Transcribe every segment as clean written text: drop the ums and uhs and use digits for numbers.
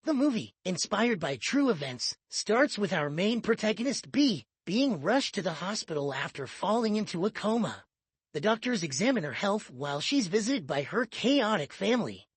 The movie, inspired by true events, starts with our main protagonist B being rushed to the hospital after falling into a coma. The doctors examine her health while she's visited by her chaotic family.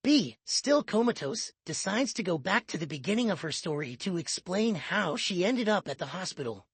B, still comatose, decides to go back to the beginning of her story to explain how she ended up at the hospital.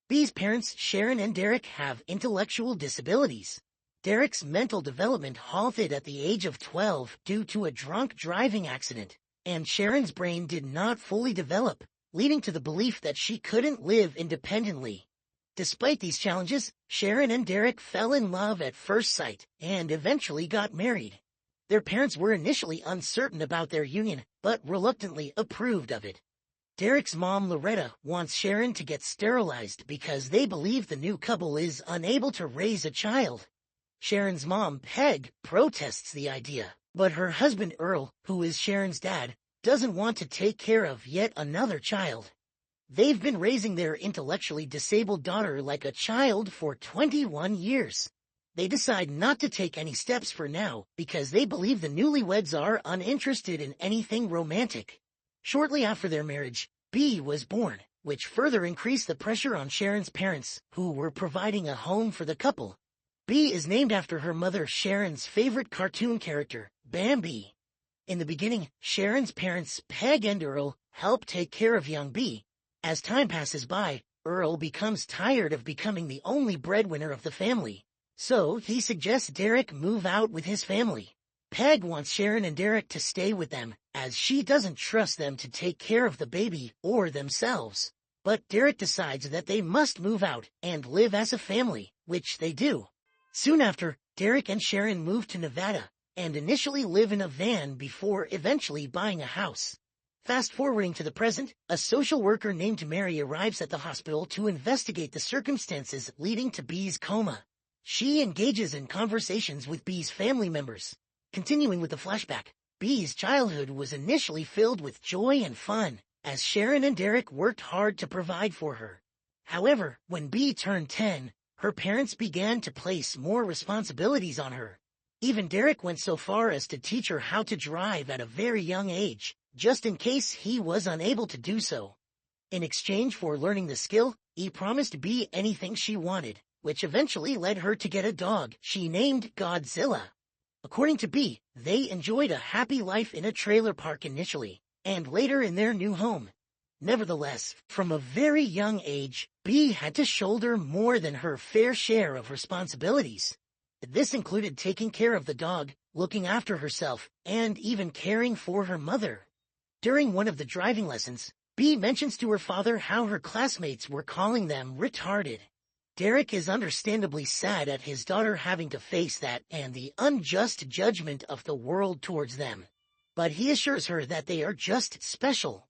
B's parents, Sharon and Derek, have intellectual disabilities. Derek's mental development halted at the age of 12 due to a drunk driving accident, and Sharon's brain did not fully develop, leading to the belief that she couldn't live independently. Despite these challenges, Sharon and Derek fell in love at first sight and eventually got married. Their parents were initially uncertain about their union, but reluctantly approved of it. Derek's mom, Loretta, wants Sharon to get sterilized because they believe the new couple is unable to raise a child. Sharon's mom, Peg, protests the idea, but her husband, Earl, who is Sharon's dad, doesn't want to take care of yet another child. They've been raising their intellectually disabled daughter like a child for 21 years. They decide not to take any steps for now because they believe the newlyweds are uninterested in anything romantic. Shortly after their marriage, B was born, which further increased the pressure on Sharon's parents, who were providing a home for the couple. B is named after her mother Sharon's favorite cartoon character, Bambi. In the beginning, Sharon's parents, Peg and Earl, help take care of young B. As time passes by, Earl becomes tired of becoming the only breadwinner of the family, so he suggests Derek move out with his family. Peg wants Sharon and Derek to stay with them, as she doesn't trust them to take care of the baby or themselves. But Derek decides that they must move out and live as a family, which they do. Soon after, Derek and Sharon move to Nevada, and initially live in a van before eventually buying a house. Fast forwarding to the present, a social worker named Mary arrives at the hospital to investigate the circumstances leading to B's coma. She engages in conversations with B's family members. Continuing with the flashback, B's childhood was initially filled with joy and fun, as Sharon and Derek worked hard to provide for her. However, when B turned 10, her parents began to place more responsibilities on her. Even Derek went so far as to teach her how to drive at a very young age, just in case he was unable to do so. In exchange for learning the skill, he promised B anything she wanted, which eventually led her to get a dog she named Godzilla. According to B, they enjoyed a happy life in a trailer park initially, and later in their new home. Nevertheless, from a very young age, B had to shoulder more than her fair share of responsibilities. This included taking care of the dog, looking after herself, and even caring for her mother. During one of the driving lessons, B mentions to her father how her classmates were calling them retarded. Derek is understandably sad at his daughter having to face that and the unjust judgment of the world towards them. But he assures her that they are just special.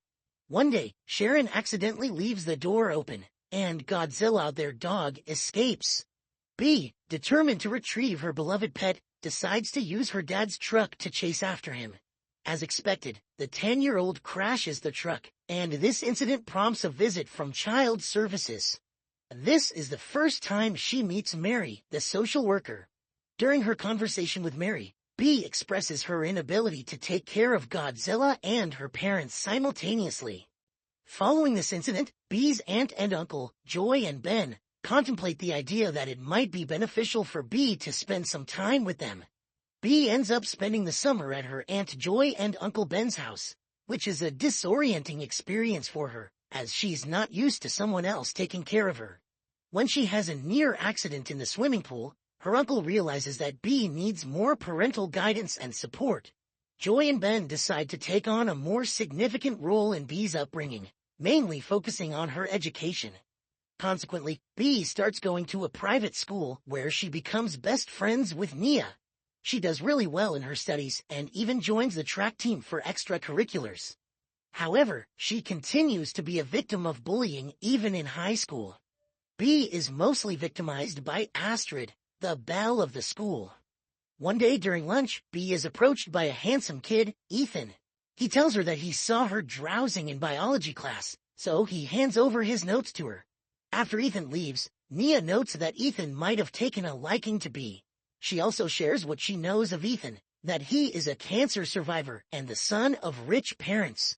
One day, Sharon accidentally leaves the door open, and Godzilla, their dog, escapes. B, determined to retrieve her beloved pet, decides to use her dad's truck to chase after him. As expected, the 10-year-old crashes the truck, and this incident prompts a visit from Child Services. This is the first time she meets Mary, the social worker. During her conversation with Mary, B expresses her inability to take care of Godzilla and her parents simultaneously. Following this incident, B's aunt and uncle, Joy and Ben, contemplate the idea that it might be beneficial for B to spend some time with them. B ends up spending the summer at her Aunt Joy and Uncle Ben's house, which is a disorienting experience for her, as she's not used to someone else taking care of her. When she has a near accident in the swimming pool, her uncle realizes that B needs more parental guidance and support. Joy and Ben decide to take on a more significant role in B's upbringing, mainly focusing on her education. Consequently, B starts going to a private school where she becomes best friends with Nia. She does really well in her studies and even joins the track team for extracurriculars. However, she continues to be a victim of bullying even in high school. B is mostly victimized by Astrid, the belle of the school. One day during lunch, B is approached by a handsome kid, Ethan. He tells her that he saw her drowsing in biology class, so he hands over his notes to her. After Ethan leaves, Nia notes that Ethan might have taken a liking to B. She also shares what she knows of Ethan, that he is a cancer survivor and the son of rich parents.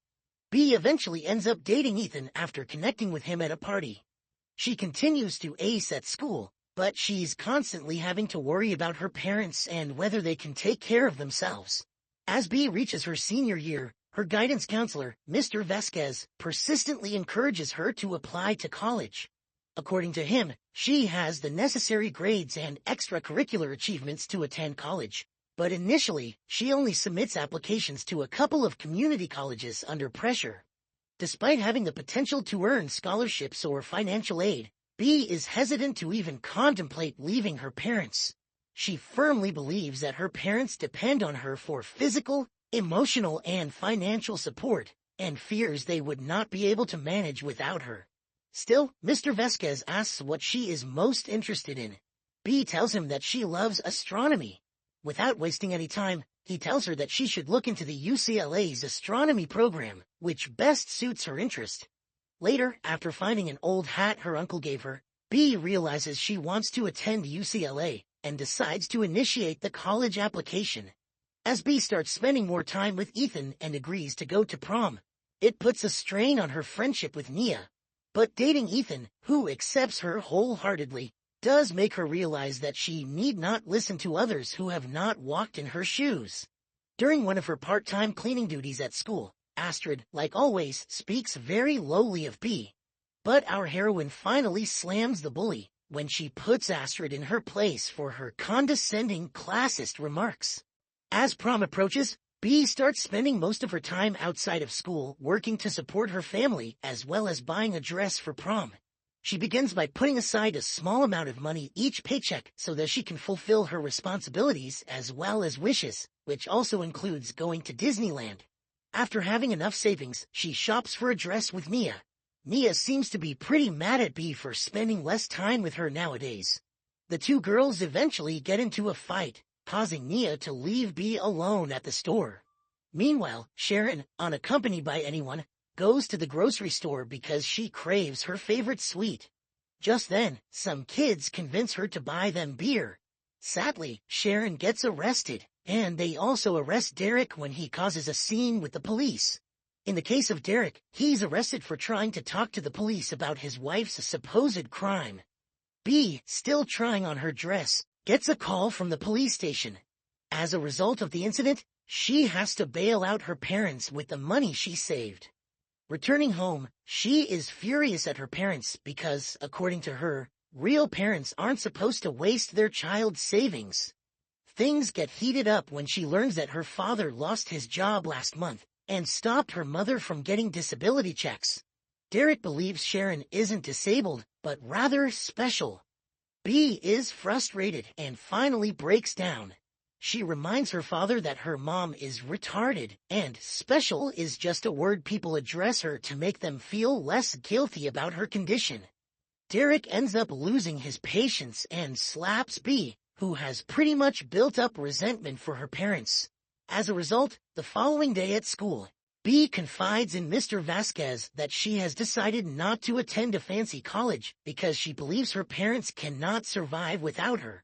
B eventually ends up dating Ethan after connecting with him at a party. She continues to ace at school, but she's constantly having to worry about her parents and whether they can take care of themselves. As B reaches her senior year, her guidance counselor, Mr. Vasquez, persistently encourages her to apply to college. According to him, she has the necessary grades and extracurricular achievements to attend college. But initially, she only submits applications to a couple of community colleges under pressure. Despite having the potential to earn scholarships or financial aid, B is hesitant to even contemplate leaving her parents. She firmly believes that her parents depend on her for physical, emotional, and financial support, and fears they would not be able to manage without her. Still, Mr. Vasquez asks what she is most interested in. B tells him that she loves astronomy. Without wasting any time, he tells her that she should look into the UCLA's astronomy program, which best suits her interest. Later, after finding an old hat her uncle gave her, B realizes she wants to attend UCLA and decides to initiate the college application. As B starts spending more time with Ethan and agrees to go to prom, it puts a strain on her friendship with Nia. But dating Ethan, who accepts her wholeheartedly, does make her realize that she need not listen to others who have not walked in her shoes. During one of her part-time cleaning duties at school, Astrid, like always, speaks very lowly of B. But our heroine finally slams the bully when she puts Astrid in her place for her condescending, classist remarks. As prom approaches, B starts spending most of her time outside of school working to support her family as well as buying a dress for prom. She begins by putting aside a small amount of money each paycheck so that she can fulfill her responsibilities as well as wishes, which also includes going to Disneyland. After having enough savings, she shops for a dress with Nia. Nia seems to be pretty mad at B for spending less time with her nowadays. The two girls eventually get into a fight, causing Nia to leave B alone at the store. Meanwhile, Sharon, unaccompanied by anyone, goes to the grocery store because she craves her favorite sweet. Just then, some kids convince her to buy them beer. Sadly, Sharon gets arrested, and they also arrest Derek when he causes a scene with the police. In the case of Derek, he's arrested for trying to talk to the police about his wife's supposed crime. B, still trying on her dress, gets a call from the police station. As a result of the incident, she has to bail out her parents with the money she saved. Returning home, she is furious at her parents because, according to her, real parents aren't supposed to waste their child's savings. Things get heated up when she learns that her father lost his job last month and stopped her mother from getting disability checks. Derek believes Sharon isn't disabled, but rather special. B is frustrated and finally breaks down. She reminds her father that her mom is retarded, and special is just a word people address her to make them feel less guilty about her condition. Derek ends up losing his patience and slaps B, who has pretty much built up resentment for her parents. As a result, the following day at school, B confides in Mr. Vasquez that she has decided not to attend a fancy college because she believes her parents cannot survive without her.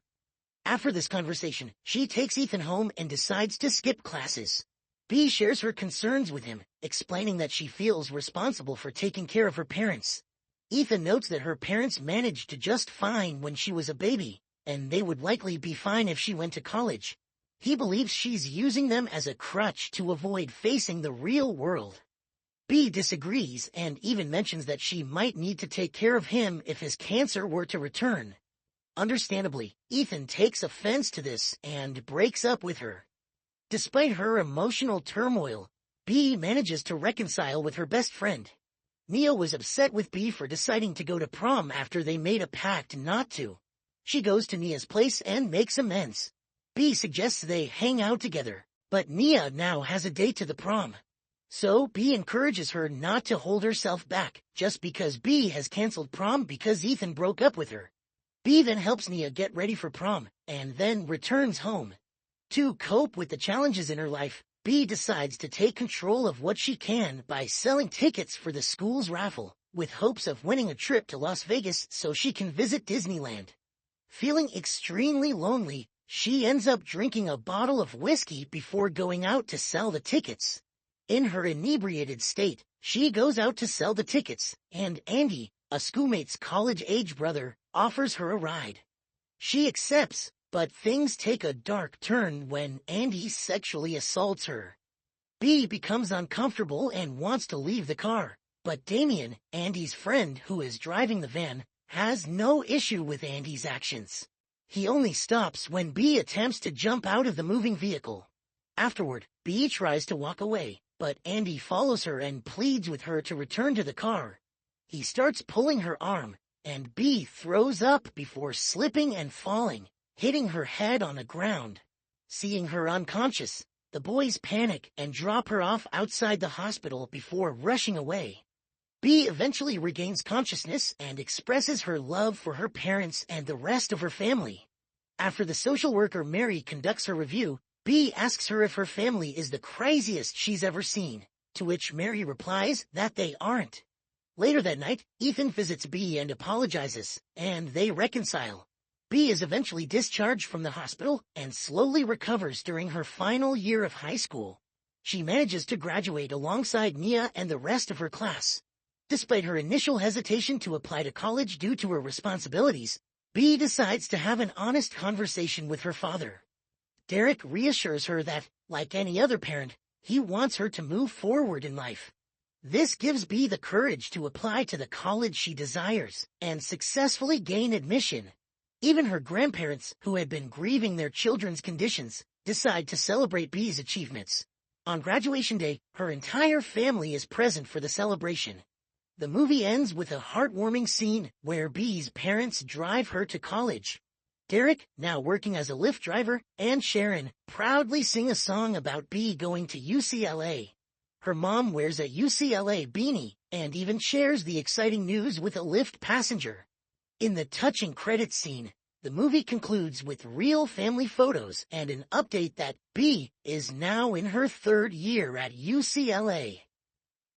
After this conversation, she takes Ethan home and decides to skip classes. B shares her concerns with him, explaining that she feels responsible for taking care of her parents. Ethan notes that her parents managed to just fine when she was a baby, and they would likely be fine if she went to college. He believes she's using them as a crutch to avoid facing the real world. B disagrees and even mentions that she might need to take care of him if his cancer were to return. Understandably, Ethan takes offense to this and breaks up with her. Despite her emotional turmoil, B manages to reconcile with her best friend. Nia was upset with B for deciding to go to prom after they made a pact not to. She goes to Nia's place and makes amends. B suggests they hang out together, but Nia now has a date to the prom. So B encourages her not to hold herself back just because B has canceled prom because Ethan broke up with her. B then helps Nia get ready for prom and then returns home. To cope with the challenges in her life, B decides to take control of what she can by selling tickets for the school's raffle, with hopes of winning a trip to Las Vegas so she can visit Disneyland. Feeling extremely lonely, she ends up drinking a bottle of whiskey before going out to sell the tickets. In her inebriated state, she goes out to sell the tickets, and Andy, a schoolmate's college-age brother, offers her a ride. She accepts, but things take a dark turn when Andy sexually assaults her. Bee becomes uncomfortable and wants to leave the car, but Damien, Andy's friend who is driving the van, has no issue with Andy's actions. He only stops when Bee attempts to jump out of the moving vehicle. Afterward, Bee tries to walk away, but Andy follows her and pleads with her to return to the car. He starts pulling her arm, and Bee throws up before slipping and falling, hitting her head on the ground. Seeing her unconscious, the boys panic and drop her off outside the hospital before rushing away. Bee eventually regains consciousness and expresses her love for her parents and the rest of her family. After the social worker Mary conducts her review, Bee asks her if her family is the craziest she's ever seen, to which Mary replies that they aren't. Later that night, Ethan visits Bee and apologizes, and they reconcile. Bee is eventually discharged from the hospital and slowly recovers during her final year of high school. She manages to graduate alongside Nia and the rest of her class. Despite her initial hesitation to apply to college due to her responsibilities, Bee decides to have an honest conversation with her father. Derek reassures her that, like any other parent, he wants her to move forward in life. This gives Bee the courage to apply to the college she desires and successfully gain admission. Even her grandparents, who had been grieving their children's conditions, decide to celebrate Bee's achievements. On graduation day, her entire family is present for the celebration. The movie ends with a heartwarming scene where Bee's parents drive her to college. Derek, now working as a Lyft driver, and Sharon proudly sing a song about Bee going to UCLA. Her mom wears a UCLA beanie and even shares the exciting news with a Lyft passenger. In the touching credits scene, the movie concludes with real family photos and an update that Bee is now in her third year at UCLA.